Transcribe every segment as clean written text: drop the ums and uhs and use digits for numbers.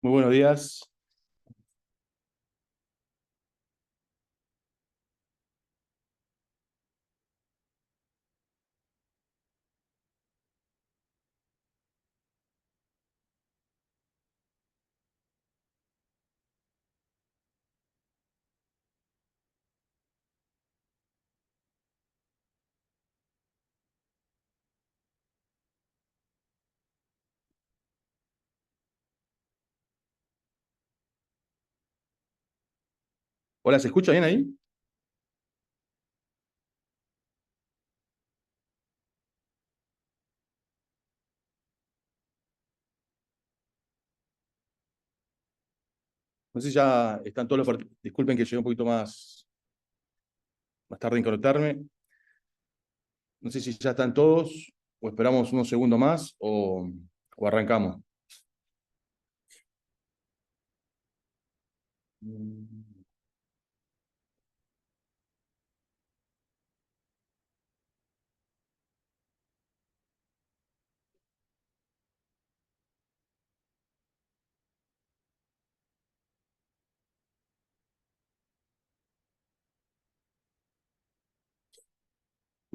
Muy buenos días. Hola, ¿se escucha bien ahí? No sé si ya están todos Disculpen que llegué un poquito más tarde en conectarme. No sé si ya están todos o esperamos unos segundos más o arrancamos.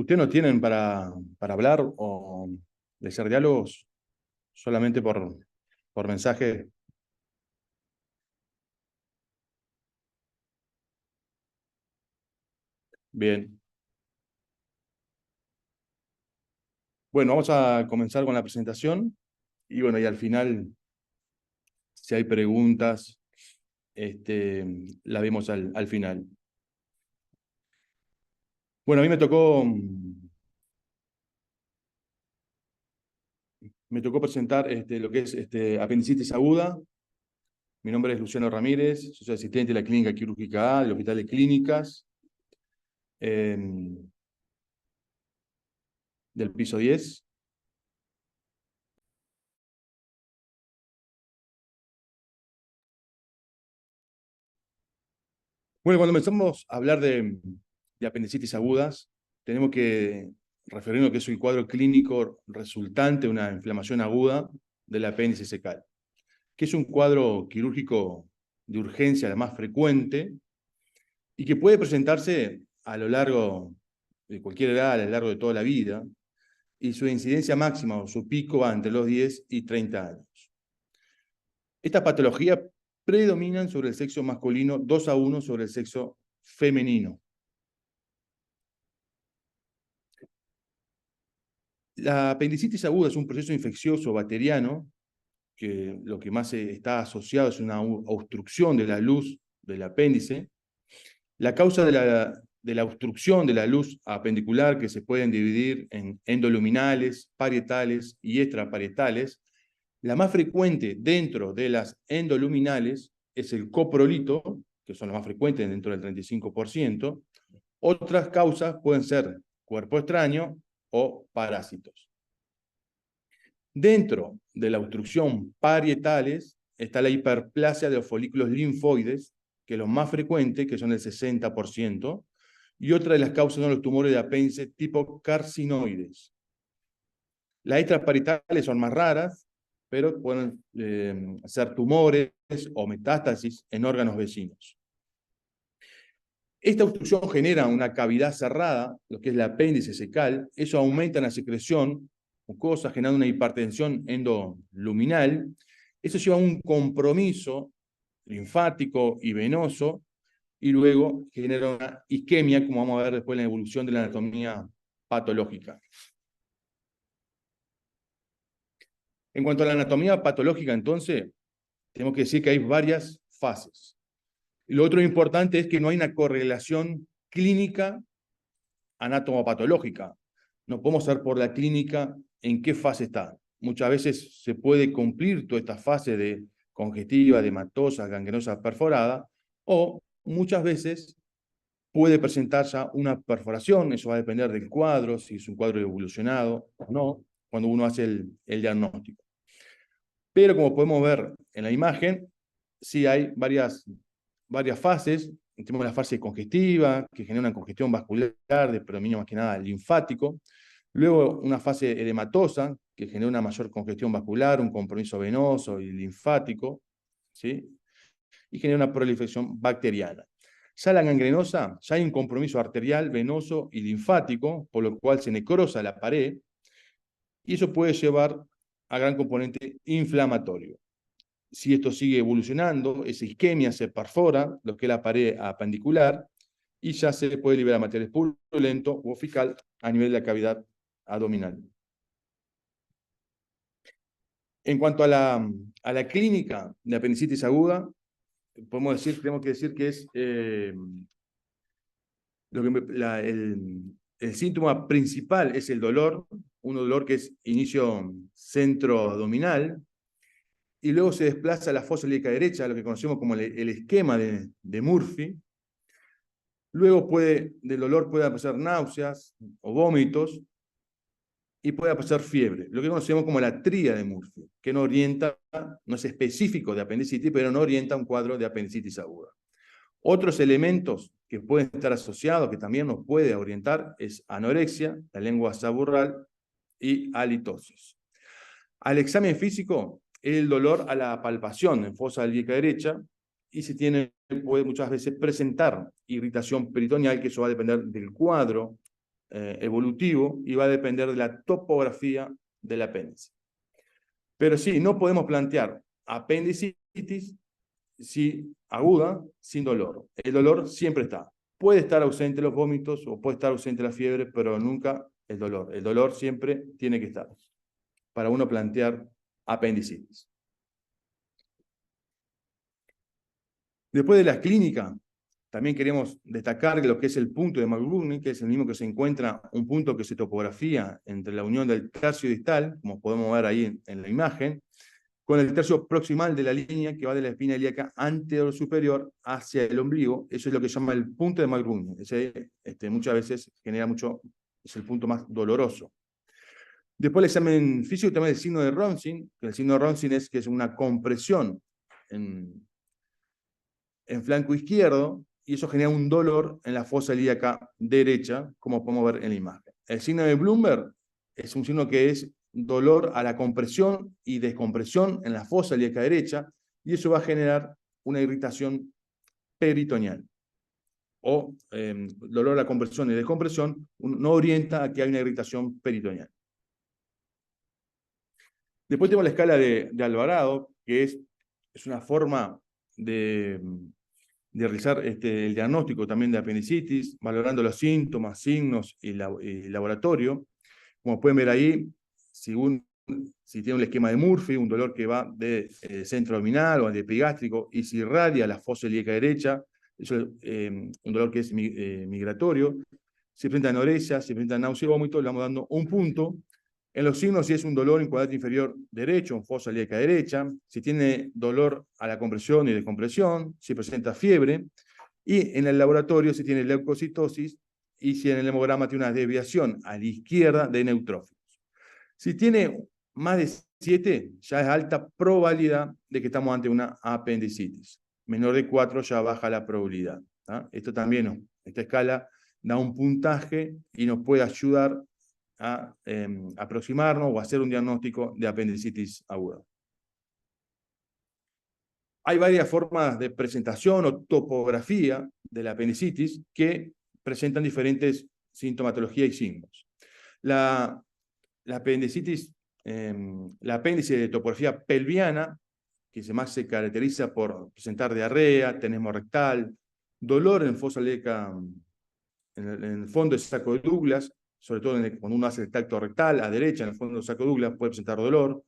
¿Ustedes no tienen para hablar o de hacer diálogos solamente por mensaje? Bien. Bueno, vamos a comenzar con la presentación y bueno, y al final, si hay preguntas, la vemos al final. Bueno, a mí me tocó presentar lo que es apendicitis aguda. Mi nombre es Luciano Ramírez, soy asistente de la Clínica Quirúrgica A del Hospital de Clínicas, eh, del piso 10. Bueno, cuando empezamos a hablar de apendicitis agudas, tenemos que referirnos a que es el cuadro clínico resultante de una inflamación aguda del apéndice secal, que es un cuadro quirúrgico de urgencia la más frecuente y que puede presentarse a lo largo de cualquier edad, a lo largo de toda la vida, y su incidencia máxima o su pico va entre los 10 y 30 años. Estas patologías predominan sobre el sexo masculino 2-1 sobre el sexo femenino. La apendicitis aguda es un proceso infeccioso bacteriano que lo que más está asociado es una obstrucción de la luz del apéndice. La causa de la obstrucción de la luz apendicular, que se pueden dividir en endoluminales, parietales y extraparietales, la más frecuente dentro de las endoluminales es el coprolito, que son las más frecuentes dentro del 35%. Otras causas pueden ser cuerpo extraño o parásitos. Dentro de la obstrucción parietales está la hiperplasia de los folículos linfoides, que es lo más frecuente, que son el 60%, y otra de las causas son los tumores de apéndice tipo carcinoides. Las extraparietales son más raras, pero pueden ser tumores o metástasis en órganos vecinos. Esta obstrucción genera una cavidad cerrada, lo que es el apéndice secal. Eso aumenta la secreción mucosa, generando una hipertensión endoluminal. Eso lleva a un compromiso linfático y venoso, y luego genera una isquemia, como vamos a ver después en la evolución de la anatomía patológica. En cuanto a la anatomía patológica, entonces, tenemos que decir que hay varias fases. Y lo otro importante es que no hay una correlación clínica anatomopatológica. No podemos saber por la clínica en qué fase está. Muchas veces se puede cumplir toda esta fase de congestiva, de hematosa, gangrenosa perforada, o muchas veces puede presentar ya una perforación. Eso va a depender del cuadro, si es un cuadro evolucionado o no, cuando uno hace el diagnóstico. Pero como podemos ver en la imagen, sí hay varias fases. Tenemos la fase congestiva, que genera una congestión vascular de predominio más que nada linfático. Luego una fase edematosa, que genera una mayor congestión vascular, un compromiso venoso y linfático. ¿sí? Y genera una proliferación bacteriana. Ya la gangrenosa, ya hay un compromiso arterial, venoso y linfático, por lo cual se necrosa la pared, y eso puede llevar a gran componente inflamatorio. Si esto sigue evolucionando, esa isquemia se perfora, lo que es la pared apendicular, y ya se puede liberar material purulento o fecal a nivel de la cavidad abdominal. En cuanto a la clínica de apendicitis aguda, tenemos que decir que es el síntoma principal es el dolor, un dolor que es inicio centroabdominal, y luego se desplaza a la fosa ilíaca derecha, lo que conocemos como el esquema de Murphy. Luego del dolor puede aparecer náuseas o vómitos, y puede aparecer fiebre, lo que conocemos como la tríada de Murphy, que no orienta, no es específico de apendicitis, pero no orienta a un cuadro de apendicitis aguda. Otros elementos que pueden estar asociados, que también nos puede orientar, es anorexia, la lengua saburral y halitosis. Al examen físico, el dolor a la palpación en fosa ilíaca derecha, y puede muchas veces presentar irritación peritoneal, que eso va a depender del cuadro evolutivo y va a depender de la topografía del apéndice. Pero sí, no podemos plantear apendicitis aguda sin dolor. El dolor siempre está. Puede estar ausente los vómitos o puede estar ausente la fiebre, pero nunca el dolor. El dolor siempre tiene que estar para uno plantear apendicitis. Después de la clínica, también queremos destacar lo que es el punto de McBurney, que es el mismo que se encuentra, un punto que se topografía entre la unión del tercio distal, como podemos ver ahí en la imagen, con el tercio proximal de la línea que va de la espina ilíaca anterior superior hacia el ombligo. Eso es lo que se llama el punto de McBurney. Muchas veces es el punto más doloroso. Después el examen físico también el signo de Ronsin, que el signo de Ronsin es que es una compresión en flanco izquierdo, y eso genera un dolor en la fosa ilíaca derecha, como podemos ver en la imagen. El signo de Bloomberg es un signo que es dolor a la compresión y descompresión en la fosa ilíaca derecha, y eso va a generar una irritación peritoneal. O dolor a la compresión y descompresión no orienta a que hay una irritación peritoneal. Después tenemos la escala de Alvarado, que es una forma de realizar el diagnóstico también de apendicitis, valorando los síntomas, signos y laboratorio. Como pueden ver ahí, si tiene un esquema de Murphy, un dolor que va de centro abdominal o de epigástrico, y si irradia la fosa ilíaca derecha, eso es un dolor que es migratorio. Si presenta anorexia, si presenta náusea y vómito, le vamos dando un punto. En los signos, si es un dolor en cuadrante inferior derecho, en fosa ilíaca derecha, si tiene dolor a la compresión y descompresión, si presenta fiebre, y en el laboratorio si tiene leucocitosis, y si en el hemograma tiene una desviación a la izquierda de neutrófilos. Si tiene más de 7, ya es alta probabilidad de que estamos ante una apendicitis. Menor de 4 ya baja la probabilidad. Esto también, esta escala da un puntaje y nos puede ayudar a aproximarnos o hacer un diagnóstico de apendicitis aguda. Hay varias formas de presentación o topografía de la apendicitis que presentan diferentes sintomatologías y signos. La apendicitis, la apéndice de topografía pelviana, que más se caracteriza por presentar diarrea, tenesmo rectal, dolor en fosa ilíaca, en el fondo del saco de Douglas, sobre todo cuando uno hace el tacto rectal, a derecha, en el fondo del saco de Douglas, puede presentar dolor.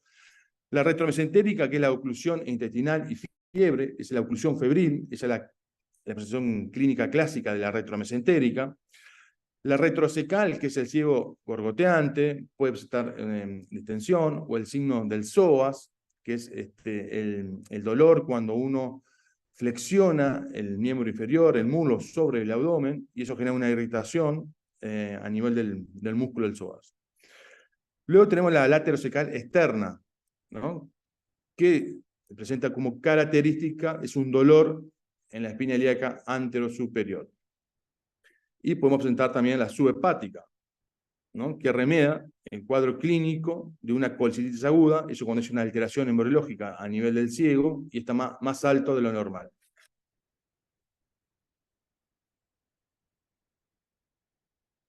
La retromesentérica, que es la oclusión intestinal y fiebre, es la oclusión febril, esa es la presentación clínica clásica de la retromesentérica. La retrocecal, que es el ciego gorgoteante, puede presentar distensión, o el signo del psoas, que es el dolor cuando uno flexiona el miembro inferior, el muslo, sobre el abdomen, y eso genera una irritación a nivel del músculo del psoas. Luego tenemos la laterocecal externa, ¿no?, que presenta como característica, es un dolor en la espina ilíaca anterosuperior. Y podemos presentar también la subhepática. ¿no?, que remedia el cuadro clínico de una colicitis aguda, eso cuando es una alteración embriológica a nivel del ciego y está más alto de lo normal.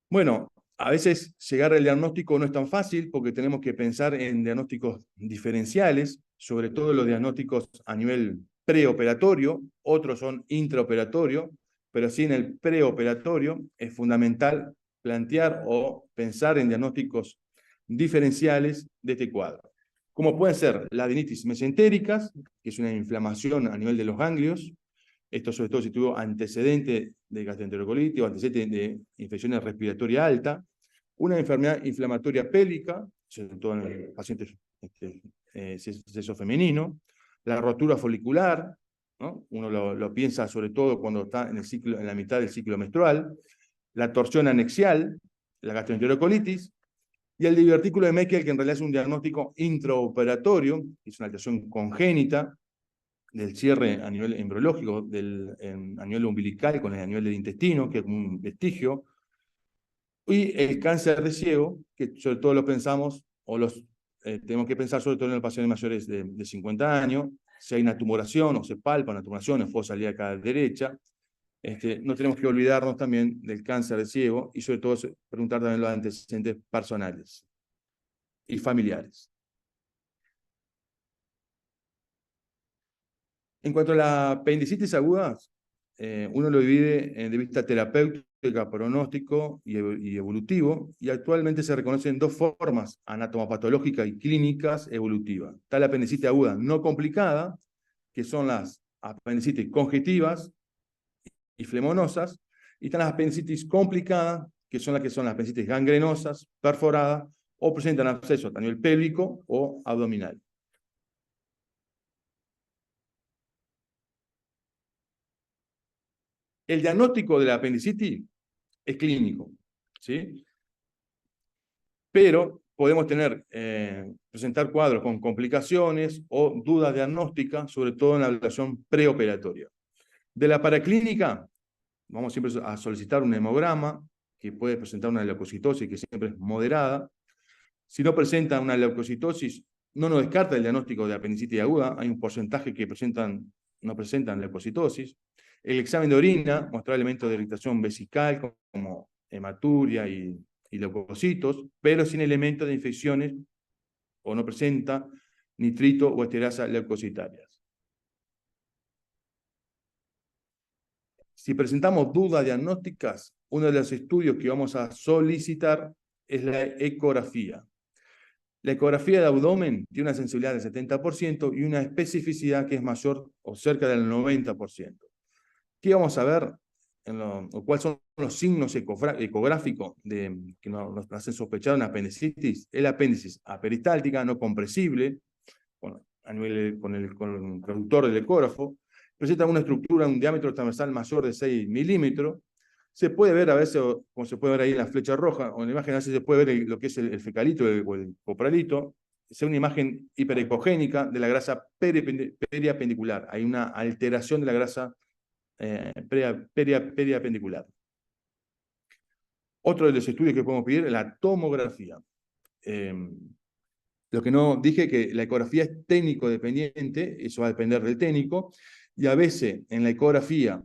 Bueno, a veces llegar al diagnóstico no es tan fácil porque tenemos que pensar en diagnósticos diferenciales, sobre todo los diagnósticos a nivel preoperatorio, otros son intraoperatorio, pero sí en el preoperatorio es fundamental plantear o pensar en diagnósticos diferenciales de este cuadro, como pueden ser las adenitis mesentéricas, que es una inflamación a nivel de los ganglios. Esto sobre todo si tuvo antecedente de gastroenterocolitis o antecedente de infecciones respiratorias alta, una enfermedad inflamatoria pélvica, sobre todo en los pacientes sexo femenino, la rotura folicular, ¿no?, uno lo piensa sobre todo cuando está en, en la mitad del ciclo menstrual, la torsión anexial, la gastroenterocolitis, y el divertículo de Meckel, que en realidad es un diagnóstico intraoperatorio, es una alteración congénita del cierre a nivel embriológico, a nivel umbilical, con el a nivel del intestino, que es como un vestigio, y el cáncer de ciego, que sobre todo lo pensamos, tenemos que pensar sobre todo en los pacientes mayores de 50 años, si hay una tumoración o se palpa una tumoración en fosa ilíaca derecha. No tenemos que olvidarnos también del cáncer de ciego y sobre todo preguntar también los antecedentes personales y familiares. En cuanto a la apendicitis aguda, uno lo divide de vista terapéutica, pronóstico y evolutivo, y actualmente se reconocen dos formas anatomopatológicas y clínicas evolutivas. Está la apendicitis aguda no complicada, que son las apendicitis congestivas y flemonosas, y están las apendicitis complicadas, que son las apendicitis gangrenosas, perforadas, o presentan abscesos a nivel pélvico o abdominal. El diagnóstico de la apendicitis es clínico, ¿sí? Pero podemos presentar cuadros con complicaciones o dudas diagnósticas, sobre todo en la evaluación preoperatoria. De la paraclínica, vamos siempre a solicitar un hemograma, que puede presentar una leucocitosis que siempre es moderada. Si no presenta una leucocitosis, no nos descarta el diagnóstico de apendicitis aguda. Hay un porcentaje que no presentan leucocitosis. El examen de orina muestra elementos de irritación vesical, como hematuria y leucocitos, pero sin elementos de infecciones, o no presenta nitrito o esterasa leucocitarias. Si presentamos dudas diagnósticas, uno de los estudios que vamos a solicitar es la ecografía. La ecografía de abdomen tiene una sensibilidad del 70% y una especificidad que es mayor o cerca del 90%. ¿Qué vamos a ver? ¿Cuáles son los signos ecográficos que nos hacen sospechar una apendicitis? El apéndice aperistáltica, no compresible, con el reductor del ecógrafo, presenta una estructura, un diámetro transversal mayor de 6 milímetros. Se puede ver a veces, como se puede ver ahí en la flecha roja, o en la imagen a veces se puede ver lo que es el fecalito o el copralito. Es una imagen hiperecogénica de la grasa periapendicular. Hay una alteración de la grasa periapendicular. Otro de los estudios que podemos pedir es la tomografía. Lo que no dije, que la ecografía es técnico dependiente, eso va a depender del técnico, y a veces en la ecografía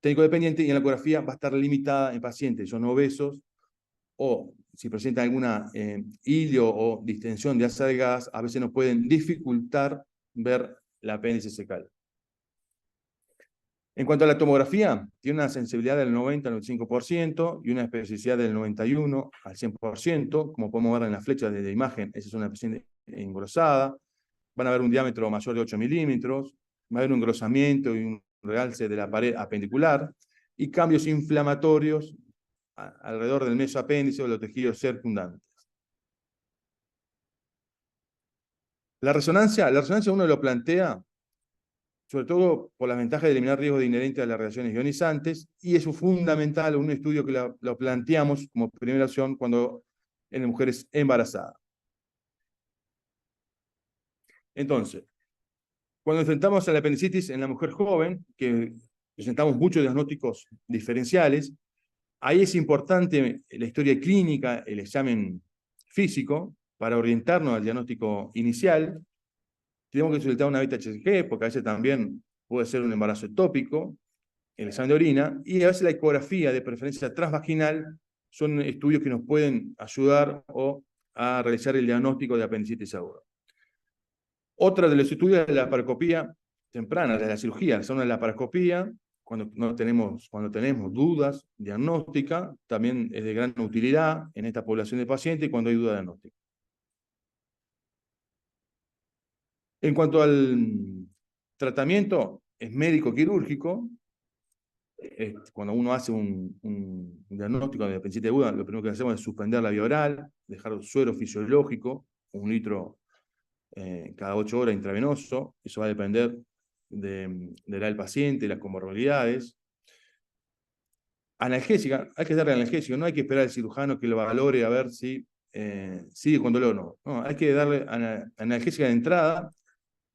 técnico dependiente, y en la ecografía va a estar limitada en pacientes que son obesos, o si presentan alguna hilio o distensión de asa delgadas, a veces nos pueden dificultar ver la apéndice secal. En cuanto a la tomografía, tiene una sensibilidad del 90 al 95% y una especificidad del 91 al 100%, como podemos ver en la flecha de la imagen. Esa es una paciente engrosada, van a ver un diámetro mayor de 8 milímetros, va a haber un engrosamiento y un realce de la pared apendicular, y cambios inflamatorios alrededor del mesoapéndice o de los tejidos circundantes. La resonancia uno lo plantea sobre todo por las ventajas de eliminar riesgos inherentes a las reacciones ionizantes, y eso es fundamental, un estudio que lo planteamos como primera opción cuando en mujeres embarazadas. Entonces, cuando enfrentamos a la apendicitis en la mujer joven, que presentamos muchos diagnósticos diferenciales, Ahí es importante la historia clínica, el examen físico, para orientarnos al diagnóstico inicial. Tenemos que solicitar una beta-HCG, porque a veces también puede ser un embarazo ectópico, el examen de orina, y a veces la ecografía, de preferencia transvaginal, son estudios que nos pueden ayudar a realizar el diagnóstico de apendicitis aguda. Otra de los estudios es la laparoscopía temprana, de la cirugía, son la laparoscopía, cuando tenemos dudas diagnósticas, también es de gran utilidad en esta población de pacientes cuando hay duda diagnóstica. En cuanto al tratamiento, es médico-quirúrgico. Cuando uno hace un diagnóstico de apendicitis aguda, lo primero que hacemos es suspender la vía oral, dejar suero fisiológico, 1 litro cada 8 horas intravenoso. Eso va a depender de la edad del paciente, las comorbilidades. Analgésica, hay que darle analgésico, no hay que esperar al cirujano que lo valore a ver si sigue con dolor o no. No, hay que darle analgésica de entrada.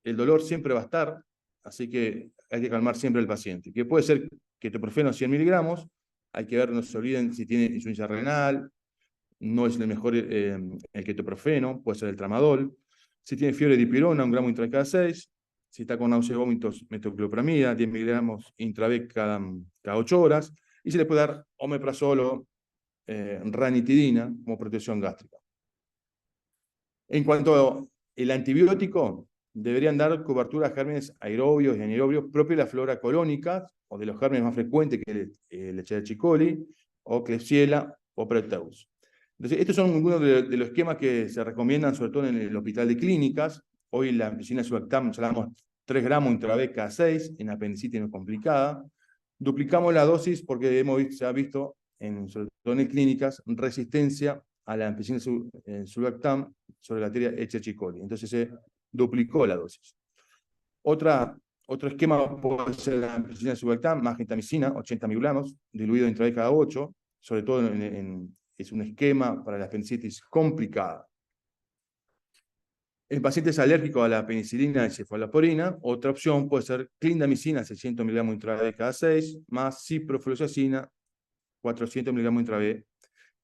El dolor siempre va a estar, así que hay que calmar siempre al paciente. Que puede ser ketoprofeno 100 miligramos, hay que ver, no se olviden si tiene insuficiencia renal, no es el mejor el ketoprofeno, puede ser el tramadol. Si tiene fiebre de dipirona, 1 gramo intravenous cada 6. Si está con náuseas y vómitos, metoclopramida, 10 miligramos intravenous cada 8 horas. Y se le puede dar omeprazol o ranitidina como protección gástrica. En cuanto al antibiótico, deberían dar cobertura a gérmenes aerobios y anaerobios propios de la flora colónica, o de los gérmenes más frecuentes, que es el Escherichia coli, o Klebsiella, o Proteus. Entonces, estos son algunos de los esquemas que se recomiendan, sobre todo en el hospital de clínicas. Hoy la ampicilina sulbactam, ya damos 3 gramos intravenosos cada 6, en apendicitis no complicada. Duplicamos la dosis porque se ha visto, sobre todo en clínicas, resistencia a la ampicilina sulbactam sobre la bacteria Escherichia coli. Entonces se duplicó la dosis. Otro esquema puede ser la ampicilina sulbactam más gentamicina, 80 miligramos, diluido intravenoso cada 8, sobre todo es un esquema para la apendicitis complicada. En pacientes alérgicos a la penicilina y cefalosporina, otra opción puede ser clindamicina, 600 miligramos intravenosos cada 6, más ciprofloxacina, 400 miligramos intravenosos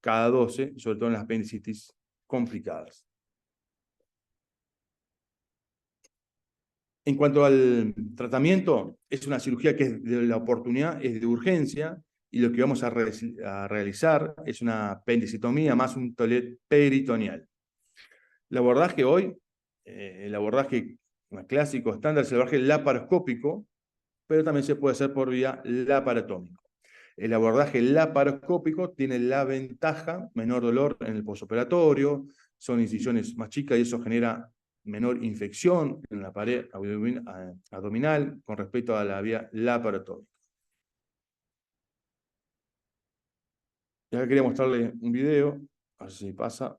cada 12, sobre todo en las apendicitis complicadas. En cuanto al tratamiento, es una cirugía que es de la oportunidad, es de urgencia, y lo que vamos a realizar es una apendicitomía más un tolet peritoneal. El abordaje hoy, el abordaje clásico estándar es el abordaje laparoscópico, pero también se puede hacer por vía laparotómica. El abordaje laparoscópico tiene la ventaja, menor dolor en el posoperatorio, son incisiones más chicas y eso genera menor infección en la pared abdominal con respecto a la vía laparotómica. Y acá quería mostrarles un video, a ver si pasa.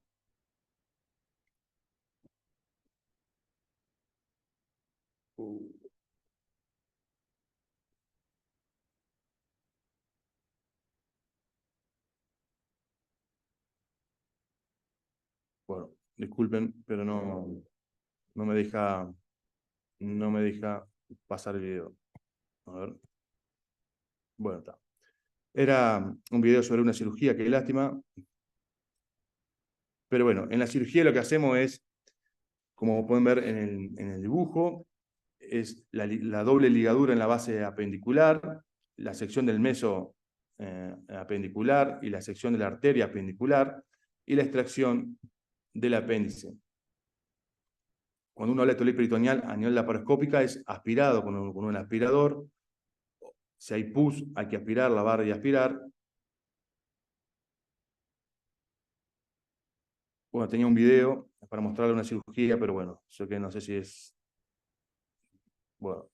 Bueno, disculpen, pero no me deja pasar el video. A ver. Bueno, está. Era un video sobre una cirugía, qué lástima. Pero bueno, en la cirugía lo que hacemos es, como pueden ver en el dibujo, es la doble ligadura en la base apendicular, la sección del meso apendicular y la sección de la arteria apendicular, y la extracción del apéndice. Cuando uno habla de tolet peritoneal a nivel laparoscópica es aspirado con un aspirador. Si hay pus, hay que aspirar, lavar y aspirar. Bueno, tenía un video para mostrarle una cirugía, pero bueno, yo que no sé si es... Bueno,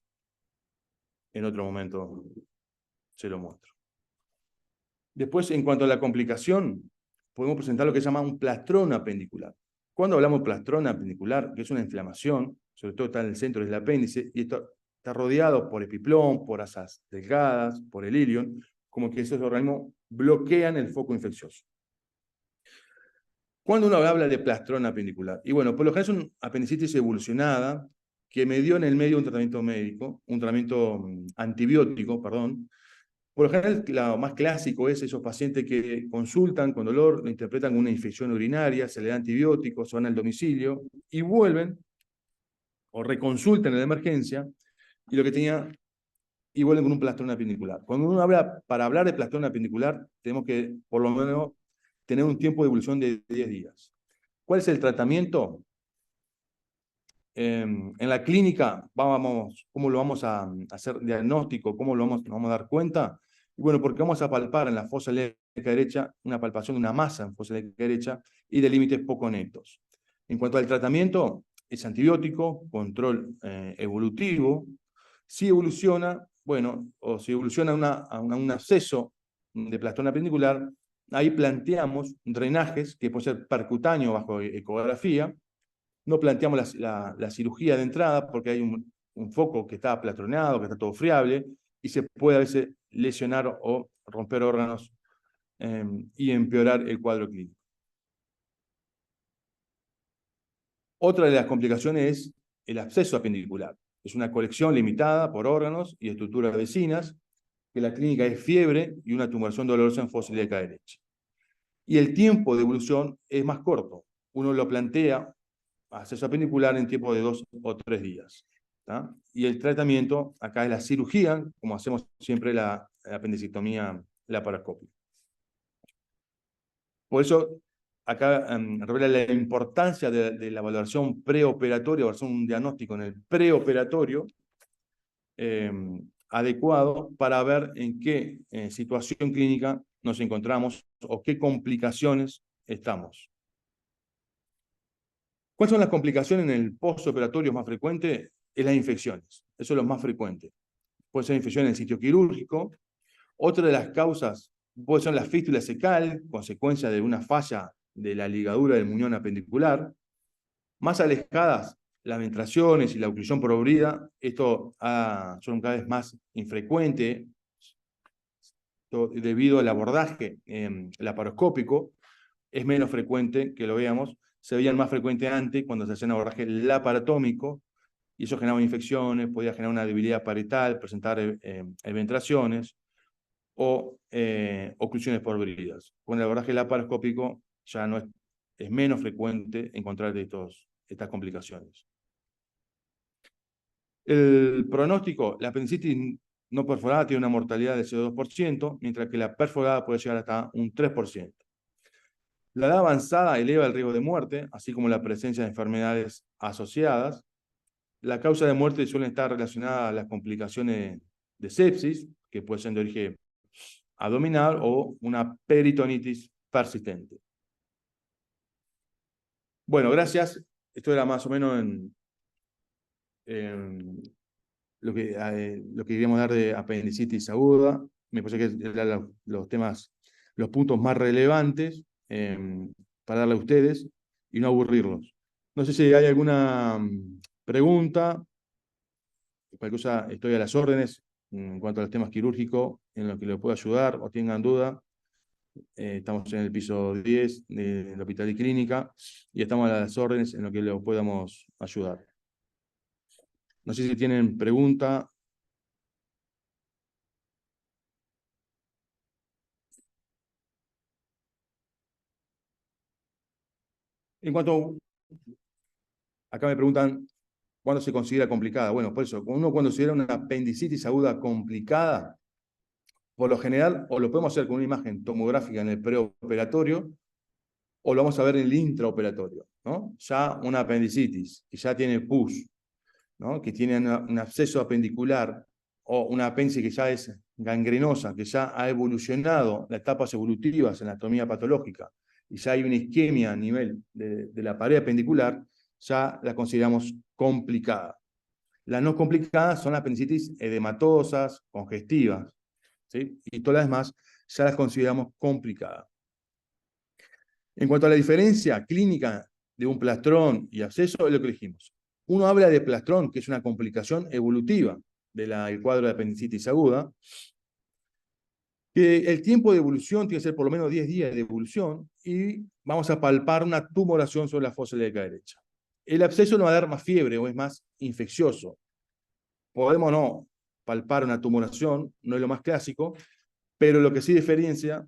en otro momento se lo muestro. Después, en cuanto a la complicación, podemos presentar lo que se llama un plastrón apendicular. Cuando hablamos de plastrón apendicular, que es una inflamación, sobre todo está en el centro del apéndice, y esto está rodeado por epiplón, por asas delgadas, por el ilion, como que esos organismos bloquean el foco infeccioso. Cuando uno habla de plastrón apendicular, y bueno, por lo general es una apendicitis evolucionada que me dio en el medio un tratamiento médico, un tratamiento antibiótico, perdón, Por lo general, lo más clásico es esos pacientes que consultan con dolor, lo interpretan como una infección urinaria, se le da antibióticos, van al domicilio y vuelven o reconsultan en la emergencia y lo que tenía y vuelven con un plastrón apendicular. Cuando uno habla, para hablar de plastrón apendicular, tenemos que por lo menos tener un tiempo de evolución de 10 días. ¿Cuál es el tratamiento? En la clínica, ¿cómo lo vamos a hacer diagnóstico? ¿Cómo lo vamos a dar cuenta? Y bueno, porque vamos a palpar en la fosa ilíaca derecha una palpación de una masa en fosa ilíaca derecha y de límites poco netos. En cuanto al tratamiento, es antibiótico, control evolutivo. Si evoluciona, bueno, o si evoluciona a un absceso de plastrón apendicular, ahí planteamos drenajes que pueden ser percutáneos bajo ecografía. No planteamos la cirugía de entrada porque hay un foco que está aplatronado, que está todo friable, y se puede a veces lesionar o romper órganos y empeorar el cuadro clínico. Otra de las complicaciones es el absceso apendicular. Es una colección limitada por órganos y estructuras vecinas, que la clínica es fiebre y una tumoración dolorosa en fosa ilíaca derecha. Y el tiempo de evolución es más corto. Uno lo plantea absceso apendicular en tiempo de 2 o 3 días. ¿tá? Y el tratamiento, acá es la cirugía, como hacemos siempre la apendicectomía laparoscópica. Por eso, acá revela la importancia de la valoración preoperatoria, o hacer un diagnóstico en el preoperatorio adecuado para ver en qué situación clínica nos encontramos o qué complicaciones estamos. ¿Cuáles son las complicaciones en el postoperatorio más frecuente? Es las infecciones. Eso es lo más frecuente. Puede ser infección en el sitio quirúrgico. Otra de las causas puede ser la fístula cecal, consecuencia de una falla de la ligadura del muñón apendicular. Más alejadas, las ventraciones y la oclusión por obrida, esto son cada vez más infrecuentes debido al abordaje laparoscópico. Es menos frecuente que lo veamos. Se veían más frecuente antes cuando se hacía un abordaje laparotómico, y eso generaba infecciones, podía generar una debilidad parietal, presentar ventraciones o oclusiones por bridas. Con el abordaje laparoscópico ya no es menos frecuente encontrar estas complicaciones. El pronóstico, la apendicitis no perforada tiene una mortalidad del 0,2%, mientras que la perforada puede llegar hasta un 3%. La edad avanzada eleva el riesgo de muerte, así como la presencia de enfermedades asociadas. La causa de muerte suele estar relacionada a las complicaciones de sepsis, que puede ser de origen abdominal, o una peritonitis persistente. Bueno, gracias. Esto era más o menos en lo que queríamos dar de apendicitis aguda. Me parece que eran los temas, los puntos más relevantes para darle a ustedes y no aburrirlos. No sé si hay alguna pregunta. Cualquier cosa, estoy a las órdenes en cuanto a los temas quirúrgicos, en lo que les pueda ayudar o tengan duda. Estamos en el piso 10 del Hospital y Clínica y estamos a las órdenes en lo que les podamos ayudar. No sé si tienen pregunta. En cuanto, acá me preguntan, ¿cuándo se considera complicada? Bueno, por eso, uno cuando considera una apendicitis aguda complicada, por lo general, o lo podemos hacer con una imagen tomográfica en el preoperatorio, o lo vamos a ver en el intraoperatorio, ¿no? Ya una apendicitis, que ya tiene pus, ¿no? Que tiene un absceso apendicular, o una apéndice que ya es gangrenosa, que ya ha evolucionado las etapas evolutivas en la anatomía patológica, y ya hay una isquemia a nivel de la pared apendicular, ya la consideramos complicada. Las no complicadas son las apendicitis edematosas, congestivas, ¿sí? Y todas las demás ya las consideramos complicadas. En cuanto a la diferencia clínica de un plastrón y absceso, es lo que dijimos. Uno habla de plastrón, que es una complicación evolutiva del cuadro de apendicitis aguda, que el tiempo de evolución tiene que ser por lo menos 10 días de evolución y vamos a palpar una tumoración sobre la fosa ilíaca derecha. El absceso no va a dar más fiebre o es más infeccioso. Podemos no palpar una tumoración, no es lo más clásico, Pero lo que sí diferencia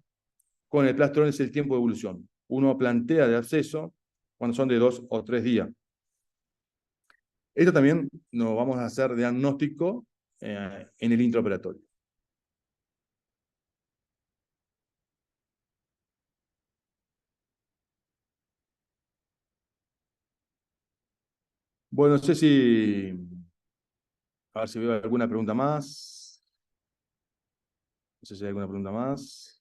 con el plastrón es el tiempo de evolución. Uno plantea de absceso cuando son de 2 o 3 días. Esto también nos vamos a hacer diagnóstico en el intraoperatorio. Bueno, no sé si... A ver si veo alguna pregunta más. No sé si hay alguna pregunta más.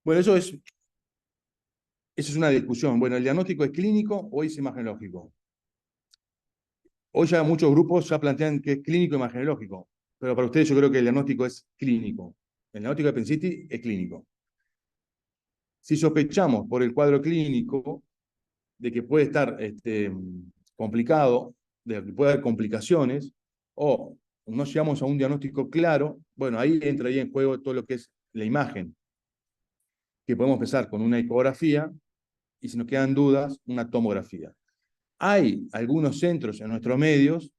Bueno, eso es una discusión. Bueno, ¿el diagnóstico es clínico o es imagenológico? Hoy ya muchos grupos ya plantean que es clínico imagenológico, pero para ustedes yo creo que el diagnóstico es clínico. El diagnóstico de apendicitis es clínico. Si sospechamos por el cuadro clínico de que puede estar complicado, de que puede haber complicaciones, o no llegamos a un diagnóstico claro, bueno, ahí entraría en juego todo lo que es la imagen, que podemos empezar con una ecografía y si nos quedan dudas, una tomografía. Hay algunos centros en nuestros medios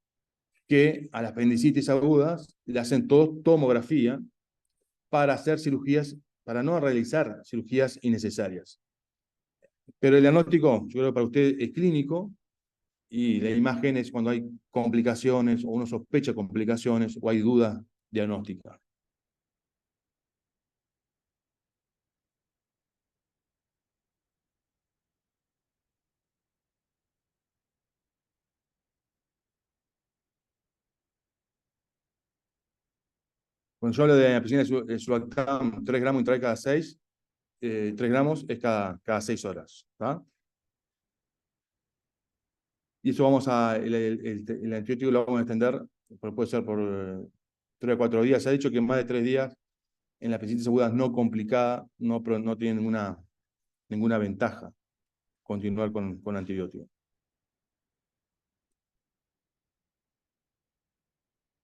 que a las apendicitis agudas le hacen todo tomografía para hacer cirugías, para no realizar cirugías innecesarias. Pero el diagnóstico, yo creo que para usted es clínico y la imagen es cuando hay complicaciones o uno sospecha complicaciones o hay dudas diagnósticas. Cuando yo hablo de ampicilina de sulbactam, 3 gramos intravenous cada 6, 3 gramos es cada 6 horas. ¿Tá? Y eso vamos a, el antibiótico lo vamos a extender, puede ser por 3 o 4 días. Se ha dicho que más de 3 días en las apendicitis agudas no complicada no tiene ninguna ventaja continuar con antibiótico.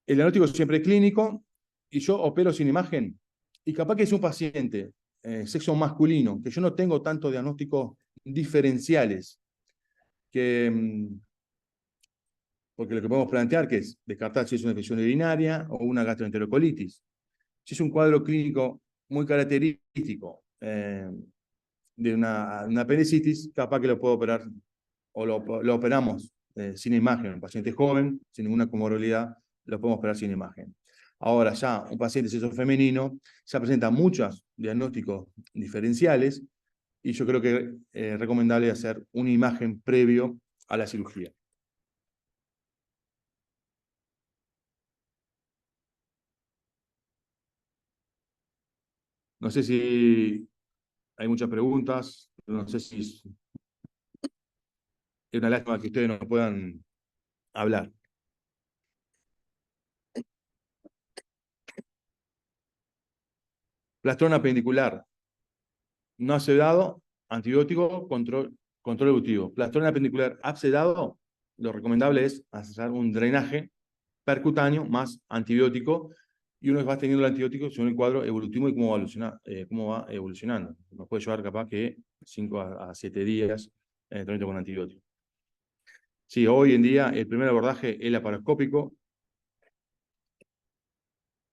El diagnóstico siempre es clínico y yo opero sin imagen. Y capaz que es un paciente, sexo masculino, que yo no tengo tantos diagnósticos diferenciales, que, porque lo que podemos plantear que es descartar si es una infección urinaria o una gastroenterocolitis. Si es un cuadro clínico muy característico de una apendicitis, capaz que lo puedo operar o lo operamos sin imagen. Un paciente joven, sin ninguna comorbilidad, lo podemos operar sin imagen. Ahora ya un paciente sexo femenino ya presenta muchos diagnósticos diferenciales y yo creo que es recomendable hacer una imagen previo a la cirugía. No sé si hay muchas preguntas, no sé si es una lástima que ustedes no puedan hablar. Plastrón apendicular no sedado, antibiótico, control evolutivo. Plastrón apendicular absedado, lo recomendable es hacer un drenaje percutáneo más antibiótico y uno va teniendo el antibiótico según el cuadro evolutivo y cómo va evolucionando. Nos puede llevar capaz que 5 a 7 días en tratamiento con antibiótico. Sí, hoy en día el primer abordaje es laparoscópico.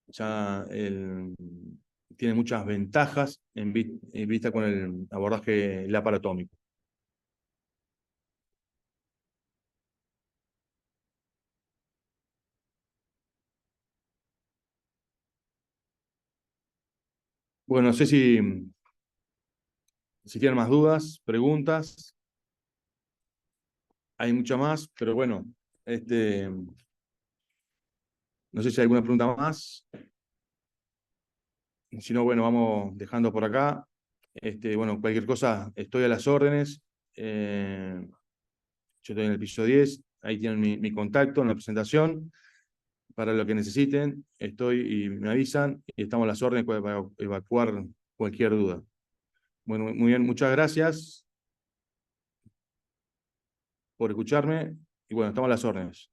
Ya tiene muchas ventajas en vista con el abordaje laparotómico. Bueno, no sé si tienen más dudas, preguntas. Hay mucha más, pero bueno, no sé si hay alguna pregunta más. Si no, bueno, vamos dejando por acá. Bueno, cualquier cosa, estoy a las órdenes. Yo estoy en el piso 10. Ahí tienen mi contacto en la presentación. Para lo que necesiten, estoy y me avisan y estamos a las órdenes para evacuar cualquier duda. Bueno, muy bien, muchas gracias por escucharme y bueno, estamos a las órdenes.